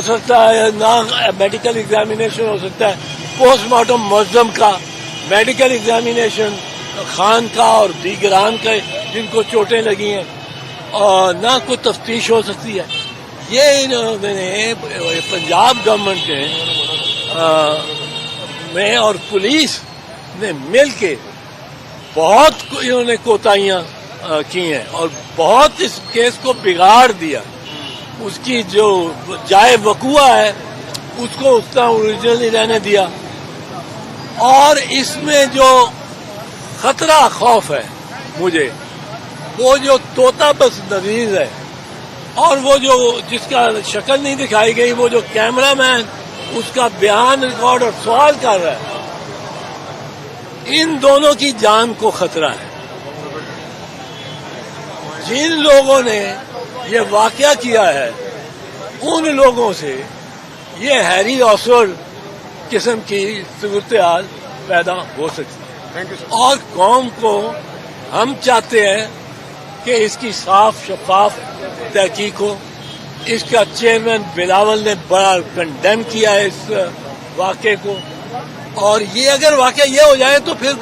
सकता है, ना मेडिकल एग्जामिनेशन हो सकता है। पोस्टमार्टम मुअज्जम का, मेडिकल एग्जामिनेशन खान का और दीगरान का जिनको चोटें लगी हैं, और ना कोई तफ्तीश हो सकती है। ये इन्होंने पंजाब गवर्नमेंट में और पुलिस ने मिल के बहुत इन्होंने कोताहियां की हैं और बहुत इस केस को बिगाड़ दिया। उसकी जो जाए वकूआ है उसको उसका ओरिजिनली रहने दिया, और इसमें जो खतरा खौफ है मुझे, वो जो तोता बस नजीर है और वो जो जिसका शक्ल नहीं दिखाई गई, वो जो कैमरामैन उसका बयान रिकॉर्ड और सवाल कर रहा है, इन दोनों की जान को खतरा है। जिन लोगों ने ये वाकया किया है उन लोगों से ये हैरी ऑसवर्ड किस्म की सूरत-ए-हाल पैदा हो सकती है, और कौम को हम चाहते हैं कि इसकी साफ शफाफ तहकीक हो। इसका चेयरमैन बिलावल ने बड़ा कंडेम किया है इस वाकये को, और ये अगर वाकया ये हो जाए तो फिर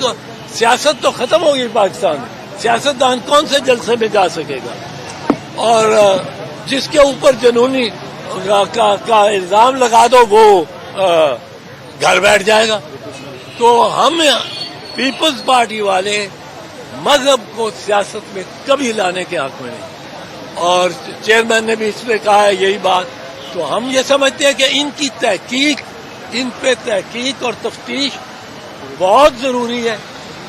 सियासत तो खत्म होगी पाकिस्तान में। सियासतदान कौन से जलसे में जा सकेगा, और जिसके ऊपर जनूनी का इल्जाम लगा दो वो घर बैठ जाएगा। तो हम पीपल्स पार्टी वाले मजहब को सियासत में कभी लाने के हक में नहीं, और चेयरमैन ने भी इसमें कहा है यही बात। तो हम ये समझते हैं कि इनकी तहकीक, इन पे तहकीक और तफ्तीश बहुत जरूरी है,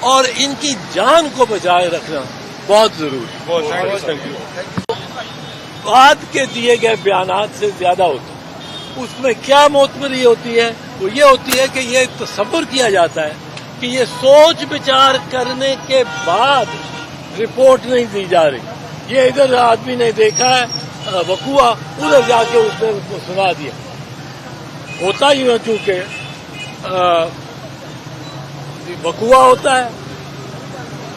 और इनकी जान को बचाए रखना बहुत जरूरी है। बाद के दिए गए बयानात से ज्यादा होता है। उसमें क्या मोतबरी होती है, वो ये होती है कि ये तसव्वुर किया जाता है कि ये सोच विचार करने के बाद रिपोर्ट नहीं दी जा रही। ये इधर आदमी ने देखा है वकूआ, उधर जाके उसने उसको सुना दिया। होता ही है, चूंकि वकूआ होता है,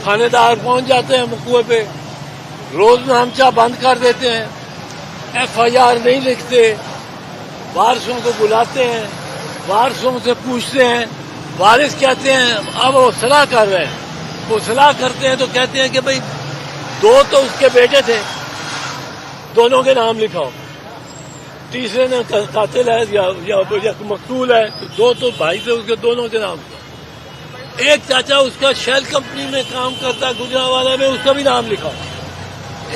थानेदार पहुंच जाते हैं वकूए पे, रोज नामचा बंद कर देते हैं, FIR नहीं लिखते, वारिसों को बुलाते हैं, वारिसों से पूछते हैं, वारिस कहते हैं अब वो सलाह कर रहे हैं। वो सलाह करते हैं तो कहते हैं कि भाई दो तो उसके बेटे थे, दोनों के नाम लिखाओ, तीसरे ने कातिल है या मकतूल है, तो दो तो भाई थे उसके, दोनों के नाम। एक चाचा उसका शेल कंपनी में काम करता है गुजरांवाला में, उसका भी नाम लिखाओ।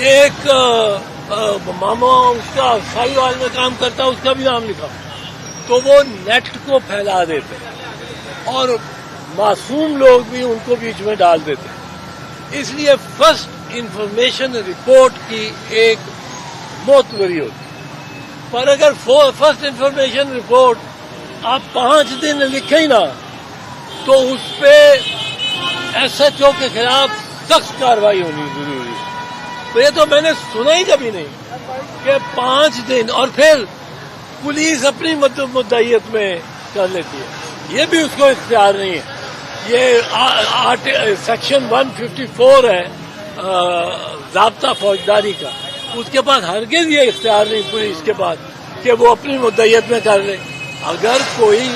एक मामा उसका साहिवाल में काम करता है, उसका भी नाम लिखाओ। तो वो नेट को फैला देते हैं और मासूम लोग भी उनको बीच में डाल देते हैं। इसलिए फर्स्ट इंफॉर्मेशन रिपोर्ट की एक मोतबरी होती है। पर अगर फर्स्ट इंफॉर्मेशन रिपोर्ट आप 5 दिन लिखे ही ना, तो उस पे SHO के खिलाफ सख्त कार्रवाई होनी जरूरी है। तो ये तो मैंने सुना ही कभी नहीं कि 5 दिन, और फिर पुलिस अपनी मुद्दइयत में कर लेती है। ये भी उसको इख्तियार नहीं है। ये सेक्शन 154 है ज़ाब्ता फौजदारी का, उसके बाद हरगिज़ ये इख्तियार नहीं पुलिस के पास कि वो अपनी मुद्दइयत में कर ले। अगर कोई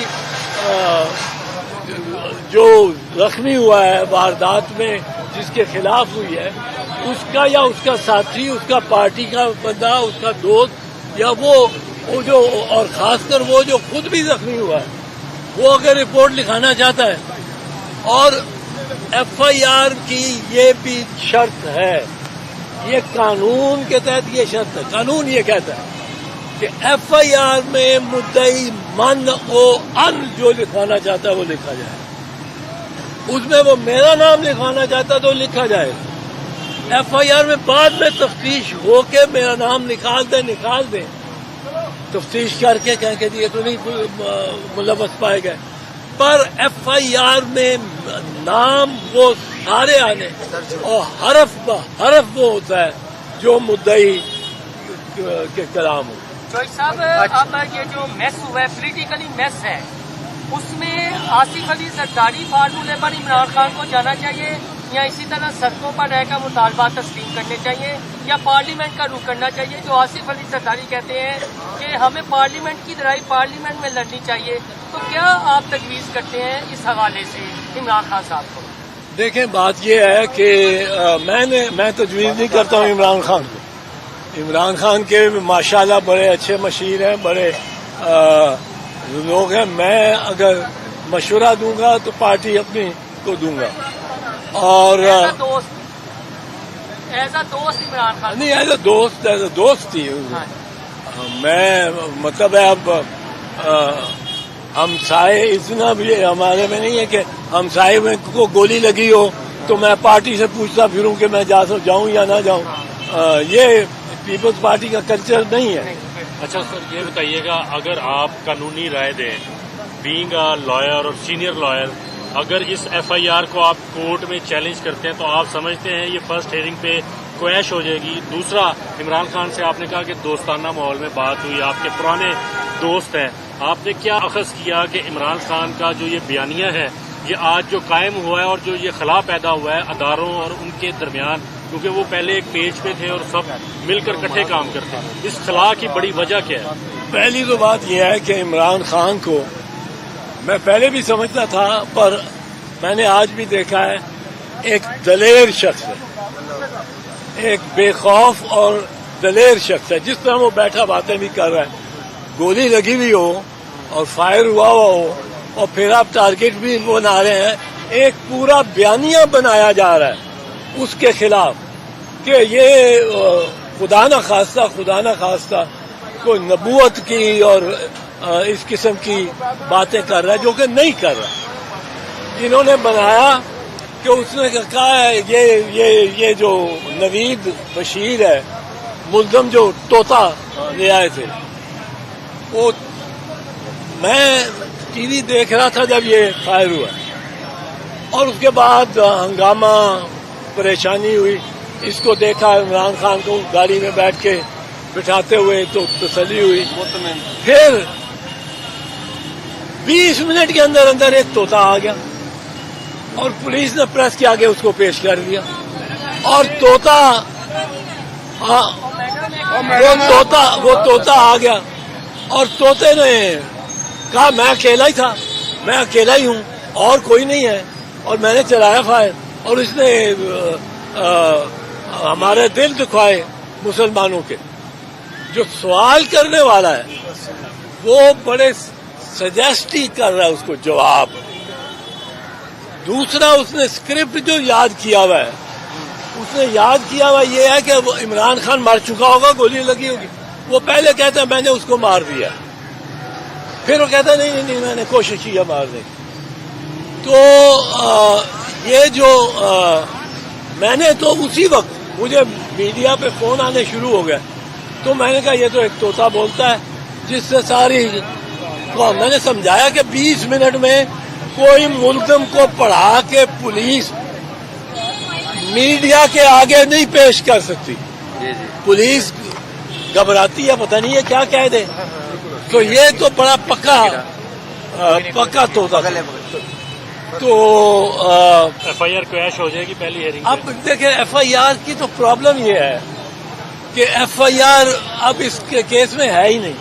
जो जख्मी हुआ है वारदात में, जिसके खिलाफ हुई है, उसका या उसका साथी, उसका पार्टी का बंदा, उसका दोस्त, या वो जो, और खासकर वो जो खुद भी जख्मी हुआ है, वो अगर रिपोर्ट लिखाना चाहता है, और FIR की ये भी शर्त है, ये कानून के तहत ये शर्त है। कानून ये कहता है कि FIR में मुद्दई मन ओ अन जो लिखवाना चाहता है वो लिखा जाए। उसमें वो मेरा नाम लिखवाना चाहता तो लिखा जाएगा। FIR में बाद में तफ्तीश हो के मेरा नाम निकाल दे, तफ्तीश करके कह के दिए तो नहीं मुलव्वस पाए गए। पर FIR में नाम वो सारे आने, और हरफ वो होता है जो मुद्दई के कलाम हो। चौधरी साहब, अब ये जो मेस हुआ है, पोलिटिकली मेस है, उसमें आसिफ अली जरदारी फार्मूले पर इमरान खान को जाना चाहिए, یا اسی طرح سڑکوں پر رہ کر مطالبات تسلیم کرنے چاہیے یا پارلیمنٹ کا رخ کرنا چاہیے؟ جو آصف علی زرداری کہتے ہیں کہ ہمیں پارلیمنٹ کی لڑائی پارلیمنٹ میں لڑنی چاہیے، تو کیا آپ تجویز کرتے ہیں اس حوالے سے عمران خان صاحب کو؟ دیکھیں بات یہ ہے کہ میں تجویز نہیں کرتا ہوں عمران خان کو. عمران خان کے ماشاءاللہ بڑے اچھے مشیر ہیں، بڑے لوگ ہیں. میں اگر مشورہ دوں گا تو پارٹی اپنی کو دوں گا. اور ایز اے دوست عمران خان نہیں، ایز اے دوست تھی. میں مطلب ہے اب ہم سائے اتنا بھی ہمارے میں نہیں ہے کہ ہم سائے میں کو گولی لگی ہو تو میں پارٹی سے پوچھتا پھروں کہ میں جاؤں یا نہ جاؤں. یہ پیپلز پارٹی کا کلچر نہیں ہے. اچھا سر، یہ بتائیے گا اگر آپ قانونی رائے دیں، بینگ اے لائر اور سینئر لائر، اگر اس ایف آئی آر کو آپ کورٹ میں چیلنج کرتے ہیں تو آپ سمجھتے ہیں یہ فرسٹ ہیئرنگ پہ کویش ہو جائے گی؟ دوسرا، عمران خان سے آپ نے کہا کہ دوستانہ ماحول میں بات ہوئی، آپ کے پرانے دوست ہیں، آپ نے کیا اخذ کیا کہ عمران خان کا جو یہ بیانیہ ہے یہ آج جو قائم ہوا ہے اور جو یہ خلا پیدا ہوا ہے اداروں اور ان کے درمیان، کیونکہ وہ پہلے ایک پیج پہ تھے اور سب مل کر اکٹھے کام کرتے ہیں، اس خلا کی بڑی وجہ کیا ہے؟ پہلی تو بات یہ ہے کہ عمران خان کو میں پہلے بھی سمجھتا تھا، پر میں نے آج بھی دیکھا ہے ایک دلیر شخص ہے، ایک بے خوف اور دلیر شخص ہے. جس طرح وہ بیٹھا باتیں بھی کر رہا ہے، گولی لگی ہوئی ہو اور فائر ہوا ہو اور پھر آپ ٹارگیٹ بھی بنا رہے ہیں، ایک پورا بیانیہ بنایا جا رہا ہے اس کے خلاف کہ یہ خدا نہ خواستہ کوئی نبوت کی اور اس قسم کی باتیں کر رہا ہے جو کہ نہیں کر رہا. انہوں نے بنایا کہ اس نے کہا ہے یہ جو نوید بشیر ہے ملزم جو طوطا لے آئے تھے، وہ میں ٹی وی دیکھ رہا تھا جب یہ فائر ہوا اور اس کے بعد ہنگامہ پریشانی ہوئی. اس کو دیکھا عمران خان کو گاڑی میں بیٹھ کے بٹھاتے ہوئے تو تسلی ہوئی. پھر 20 منٹ کے اندر ایک طوطا آ گیا اور پولیس نے پریس کے آگے اس کو پیش کر دیا اور وہ طوطا آ گیا اور طوطے نے کہا میں اکیلا ہی تھا، میں اکیلا ہی ہوں اور کوئی نہیں ہے، اور میں نے چلایا فائر اور اس نے ہمارے دل دکھائے مسلمانوں کے. جو سوال کرنے والا ہے وہ بڑے سجیسٹ ہی کر رہا ہے اس کو جواب. دوسرا، اس نے اسکرپٹ جو یاد کیا ہوا ہے، اس نے یاد کیا ہوا یہ ہے کہ وہ عمران خان مر چکا ہوگا، گولی لگی ہوگی. وہ پہلے کہتا ہے میں نے اس کو مار دیا، پھر وہ کہتا ہے نہیں میں نے کوشش کیا مارنے کی. تو یہ جو میں نے تو اسی وقت مجھے میڈیا پہ فون آنے شروع ہو گئے تو میں نے کہا یہ تو ایک طوطا بولتا ہے جس سے ساری قوم. میں نے سمجھایا کہ 20 منٹ میں کوئی ملزم کو پڑھا کے پولیس میڈیا کے آگے نہیں پیش کر سکتی. پولیس گھبراتی ہے، پتہ نہیں ہے کیا کہہ دے. تو یہ تو بڑا پکا طوطا. تو ایف آئی آر کویش ہو جائے گی پہلی ہیئرنگ. اب دیکھیں ایف آئی آر کی تو پرابلم یہ ہے کہ ایف آئی آر اب اس کے کیس میں ہے ہی نہیں.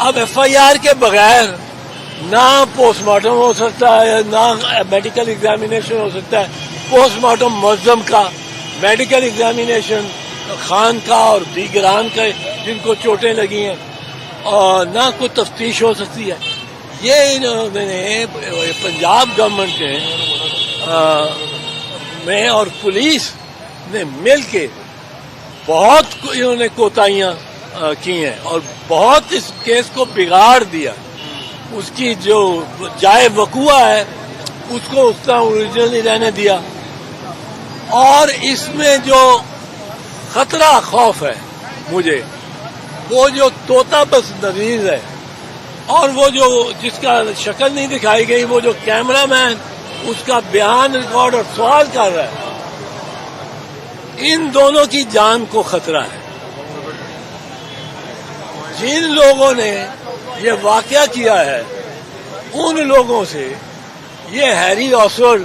اب ایف آئی آر کے بغیر نہ پوسٹ مارٹم ہو سکتا ہے، نہ میڈیکل ایگزامینیشن ہو سکتا ہے. پوسٹ مارٹم معظم کا، میڈیکل ایگزامینیشن خان کا اور دیگران کا جن کو چوٹیں لگی ہیں، اور نہ کوئی تفتیش ہو سکتی ہے. یہ انہوں نے پنجاب گورنمنٹ میں اور پولیس نے مل کے بہت انہوں نے کوتاہیاں کی ہیں اور بہت اس کیس کو بگاڑ دیا. اس کی جو جائے وقوع ہے اس کو اس طرح اوریجنلی رہنے دیا. اور اس میں جو خطرہ خوف ہے مجھے، وہ جو طوطا بس نوید ہے اور وہ جو جس کا شکل نہیں دکھائی گئی، وہ جو کیمرہ مین اس کا بیان ریکارڈ اور سوال کر رہا ہے، ان دونوں کی جان کو خطرہ ہے. جن لوگوں نے یہ واقعہ کیا ہے ان لوگوں سے یہ ہیری آسورڈ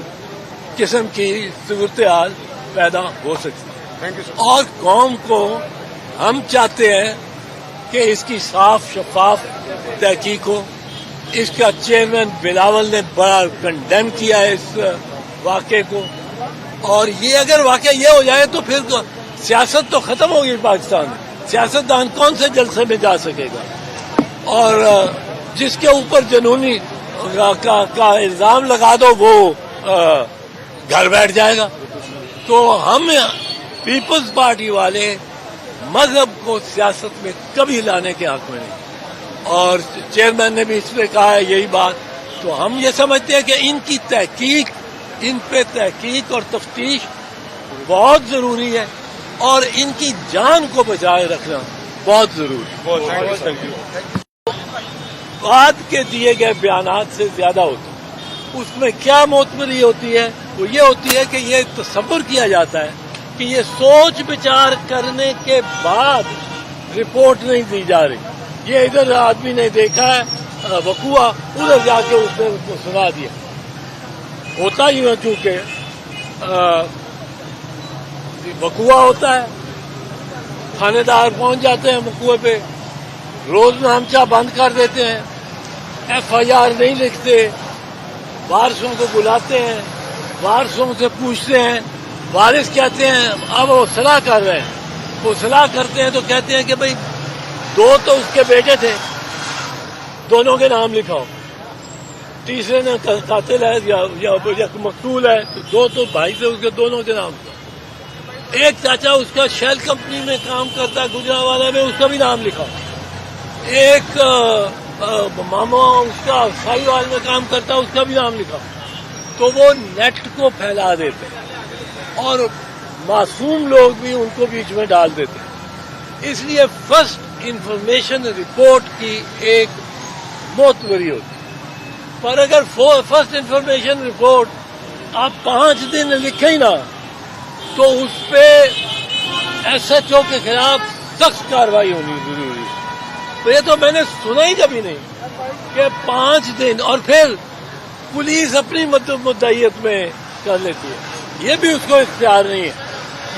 किस्म की सूरत हाल पैदा हो सकती है। Thank you sir. और कौम को हम चाहते हैं कि इसकी साफ शफाफ तहकीक हो। इसका चेयरमैन बिलावल ने बड़ा कंडेम किया है इस वाक़े को, और ये अगर वाक़या ये हो जाए तो फिर सियासत तो खत्म होगी पाकिस्तान में। सियासतदान कौन से जलसे में जा सकेगा? और जिसके ऊपर जनूनी का इल्जाम लगा दो वो घर बैठ जाएगा। तो हम पीपल्स पार्टी वाले मजहब को सियासत में कभी लाने के हक में नहीं, और चेयरमैन ने भी इसमें कहा है यही बात। तो हम ये समझते हैं कि इनकी तहकीक, इन पे तहकीक और तफ्तीश बहुत जरूरी है, और इनकी जान को बचाए रखना बहुत जरूरी है। Thank you. बाद के दिए गए बयानात से ज्यादा होता है। उसमें क्या मोतबरी होती है? वो ये होती है कि ये तसव्वुर किया जाता है कि ये सोच विचार करने के बाद रिपोर्ट नहीं दी जा रही। ये इधर आदमी ने देखा है वकूआ, उधर जाके उसने उसको सुना दिया। होता ही है, चूंकि वकूआ होता है, थानेदार पहुंच जाते हैं वकूए पे, रोज नामचा बंद कर देते हैं, FIR नहीं लिखते, वारिसों को बुलाते हैं, वारिसों से पूछते हैं, वारिस कहते हैं अब वो सलाह कर रहे हैं। वो सलाह करते हैं तो कहते हैं कि भाई दो तो उसके बेटे थे, दोनों के नाम लिखाओ। तीसरे ने कातिल है या मकतूल है, तो दो तो भाई से उसके दोनों के नाम लिखाओ। एक चाचा उसका शेल कंपनी में काम करता है गुजरावाला में, उसका भी नाम लिखाओ। एक मामा उसका साहिवाल में काम करता है, उसका भी नाम लिखा। तो वो नेट को फैला देते हैं और मासूम लोग भी उनको बीच में डाल देते हैं। इसलिए फर्स्ट इंफॉर्मेशन रिपोर्ट की एक मोतबरी होती है। पर अगर फर्स्ट इंफॉर्मेशन रिपोर्ट आप 5 दिन लिखे ही ना, तो उस पे SHO के खिलाफ सख्त कार्रवाई होनी जरूरी है। तो ये तो मैंने सुना ही कभी नहीं कि 5 दिन, और फिर पुलिस अपनी मुद्दईयत में कर लेती है। ये भी उसको इख्तियार नहीं है।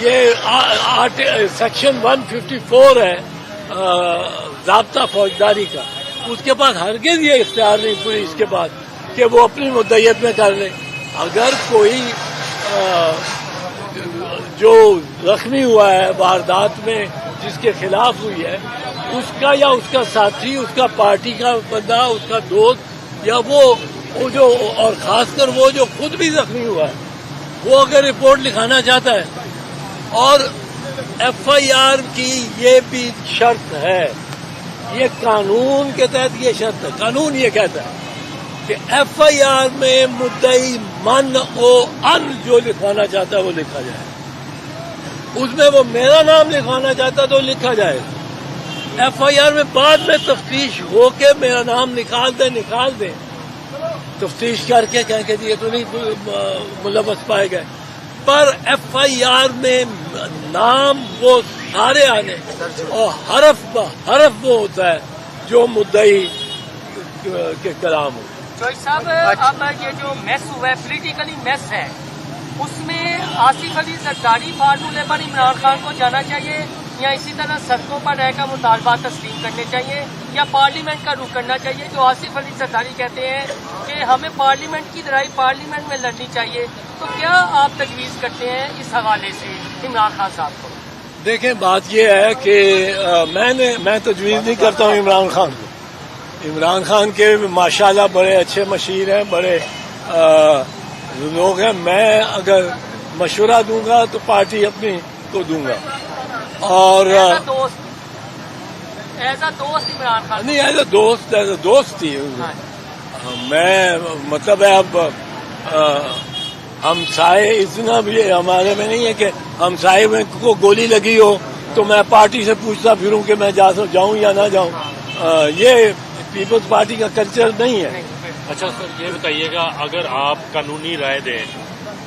ये सेक्शन 154 है ज़ाब्ता फौजदारी का, उसके पास हरगिज़ ये इख्तियार नहीं पुलिस के पास कि वो अपनी मुद्दईयत में कर ले। अगर कोई जो जख्मी हुआ है वारदात में जिसके खिलाफ हुई है, उसका या उसका साथी, उसका पार्टी का बंदा, उसका दोस्त, या वो जो, और खासकर वो जो खुद भी जख्मी हुआ है, वो अगर रिपोर्ट लिखाना चाहता है, और FIR की ये भी शर्त है, ये कानून के तहत ये शर्त है। कानून ये कहता है कि FIR में मुद्दई मन ओ अन जो लिखवाना चाहता है वो लिखा जाए। उसमें वो मेरा नाम लिखवाना चाहता तो लिखा जाएगा। FIR में बाद में तफ्तीश हो के मेरा नाम निकाल दे, तफ्तीश करके कहेंगे ये तो नहीं मुलव्वस पाए गए, पर FIR में नाम वो सारे आने, और हरफ वो होता है जो मुद्दई के कलाम हो। चौधरी साहब, अब ये जो मेस हुआ है, पोलिटिकली मेस है, उसमें आसिफ अली जरदारी फार्मूले पर इमरान खान को जाना चाहिए, या इसी तरह सड़कों पर रह कर मुतालबा तस्लीम करने चाहिए, या पार्लियामेंट का रुख करना चाहिए? जो आसिफ अली जरदारी कहते हैं कि हमें पार्लियामेंट की लड़ाई पार्लियामेंट में लड़नी चाहिए, तो क्या आप तजवीज़ करते हैं इस हवाले से इमरान खान साहब को? देखें, बात यह है कि मैं तजवीज़ नहीं करता हूँ इमरान खान को। इमरान खान के माशाल्लाह बड़े अच्छे मशीर हैं, बड़े लोग हैं। मैं अगर मशवरा दूंगा तो पार्टी अपनी को दूंगा, और एज अ दोस्त इमरान खान नहीं, एज अ दोस्त ही मैं, मतलब है अब हमसाए इतना भी हमारे में नहीं है कि हमसाए में को गोली लगी हो तो मैं पार्टी से पूछता फिरूं कि मैं जाऊं या ना जाऊं। ये पीपल्स पार्टी का कल्चर नहीं है। अच्छा सर, ये बताइएगा, अगर आप कानूनी राय दें,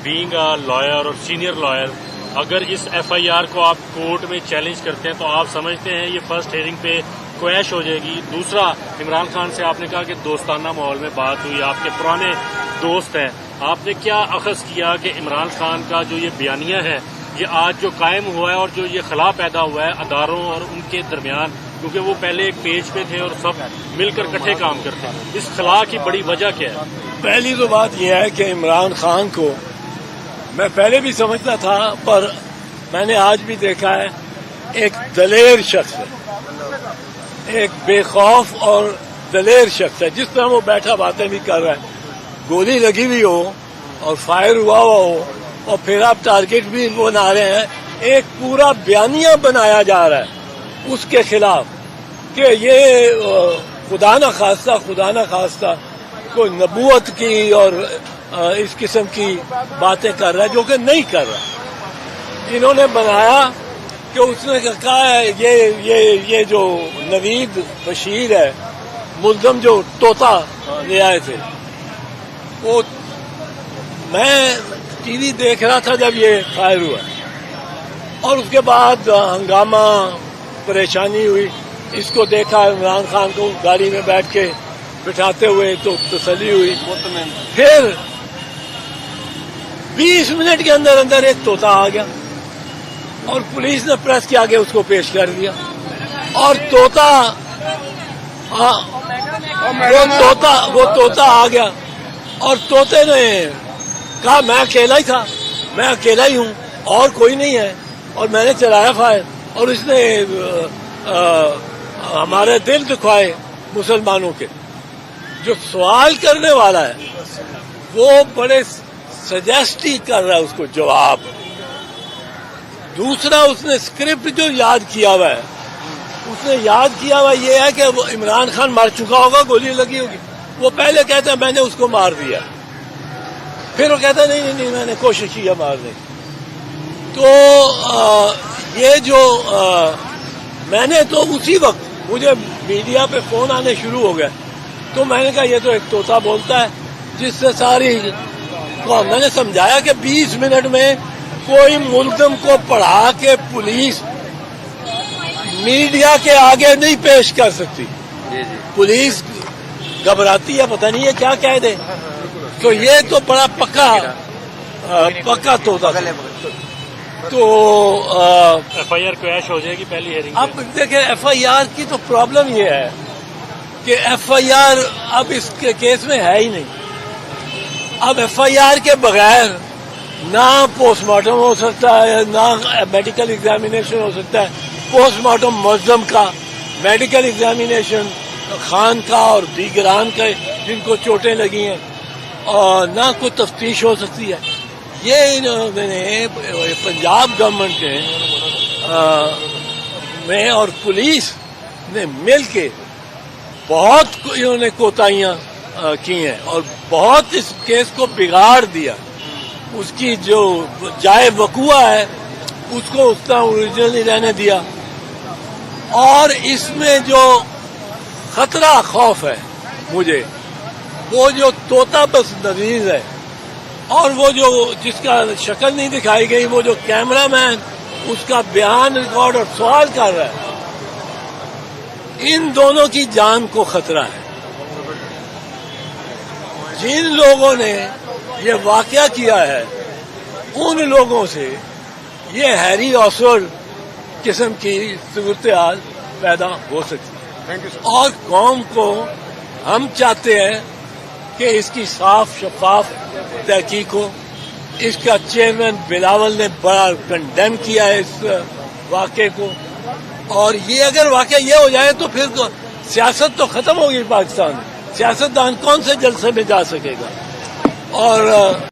बीइंग अ लॉयर और सीनियर लॉयर, अगर इस FIR को आप कोर्ट में चैलेंज करते हैं तो आप समझते हैं ये फर्स्ट हियरिंग पे क्वैश हो जाएगी? दूसरा, इमरान खान से आपने कहा कि दोस्ताना माहौल में बात हुई, आपके पुराने दोस्त हैं, آپ نے کیا اخذ کیا کہ عمران خان کا جو یہ بیانیہ ہے یہ آج جو قائم ہوا ہے اور جو یہ خلا پیدا ہوا ہے اداروں اور ان کے درمیان، کیونکہ وہ پہلے ایک پیج پہ تھے اور سب مل کر اکٹھے کام کرتے ہیں، اس خلا کی بڑی وجہ کیا ہے؟ پہلی تو بات یہ ہے کہ عمران خان کو میں پہلے بھی سمجھتا تھا، پر میں نے آج بھی دیکھا ہے ایک دلیر شخص ہے، ایک بے خوف اور دلیر شخص ہے. جس طرح وہ بیٹھا باتیں بھی کر رہا ہے، گولی لگی ہوئی ہو اور فائر ہوا ہو اور پھر آپ ٹارگیٹ بھی بنا رہے ہیں، ایک پورا بیانیہ بنایا جا رہا ہے اس کے خلاف کہ یہ خدا نہ خواستہ کوئی نبوت کی اور اس قسم کی باتیں کر رہا ہے جو کہ نہیں کر رہا. انہوں نے بنایا کہ اس نے کہا ہے یہ جو نوید بشیر ہے ملزم جو طوطا لے آئے تھے، وہ میں ٹی وی دیکھ رہا تھا جب یہ فائر ہوا اور اس کے بعد ہنگامہ پریشانی ہوئی. اس کو دیکھا عمران خان کو گاڑی میں بیٹھ کے بٹھاتے ہوئے تو تسلی ہوئی. پھر 20 منٹ کے اندر ایک طوطا آ گیا اور پولیس نے پریس کے آگے اس کو پیش کر دیا اور وہ طوطا آ گیا اور طوطے نے کہا میں اکیلا ہی تھا، میں اکیلا ہی ہوں اور کوئی نہیں ہے، اور میں نے چلایا فائر اور اس نے ہمارے دل دکھائے مسلمانوں کے. جو سوال کرنے والا ہے وہ بڑے سجیسٹ ہی کر رہا ہے اس کو جواب. دوسرا اس نے اسکرپٹ جو یاد کیا ہوا ہے، اس نے یاد کیا ہوا یہ ہے کہ وہ عمران خان مر چکا ہوگا، گولی لگی ہوگی. وہ پہلے کہتا ہے میں نے اس کو مار دیا، پھر وہ کہتا ہے نہیں میں نے کوشش کیا مارنے کی. تو یہ جو میں نے تو اسی وقت مجھے میڈیا پہ فون آنے شروع ہو گئے تو میں نے کہا یہ تو ایک طوطا بولتا ہے جس سے ساری میں نے سمجھایا کہ 20 منٹ میں کوئی ملزم کو پڑھا کے پولیس میڈیا کے آگے نہیں پیش کر سکتی. پولیس گھبراتی ہے، پتہ نہیں ہے کیا کہہ دے. تو یہ تو بڑا پکا طوطا. تو ایف آئی آر کریش ہو جائے گی پہلی ہیئرنگ. اب دیکھیں ایف آئی آر کی تو پرابلم یہ ہے کہ ایف آئی آر اب اس کے کیس میں ہے ہی نہیں. اب ایف آئی آر کے بغیر نہ پوسٹ مارٹم ہو سکتا ہے، نہ میڈیکل ایگزامینیشن ہو سکتا ہے. پوسٹ مارٹم ملزم کا، میڈیکل ایگزامینیشن خان کا اور دیگران کا جن کو چوٹیں لگی ہیں، اور نہ کوئی تفتیش ہو سکتی ہے. یہ انہوں نے پنجاب گورنمنٹ میں اور پولیس نے مل کے بہت انہوں نے کوتاہیاں کی ہیں اور بہت اس کیس کو بگاڑ دیا. اس کی جو جائے وقوع ہے اس کو اس طرح اوریجنلی رہنے دیا. اور اس میں جو خطرہ خوف ہے مجھے، وہ جو طوطا بس نویز ہے اور وہ جو جس کا شکل نہیں دکھائی گئی، وہ جو کیمرہ مین اس کا بیان ریکارڈ اور سوال کر رہا ہے، ان دونوں کی جان کو خطرہ ہے. جن لوگوں نے یہ واقعہ کیا ہے ان لوگوں سے یہ ہیری اوسور قسم کی صورتحال پیدا ہو سکتی ہے. اور قوم کو ہم چاہتے ہیں کہ اس کی صاف شفاف تحقیق ہو. اس کا چیئرمین بلاول نے بڑا کنڈیم کیا ہے اس واقعے کو، اور یہ اگر واقعہ یہ ہو جائے تو پھر تو سیاست تو ختم ہوگی پاکستان میں. سیاستدان کون سے جلسے میں جا سکے گا؟ اور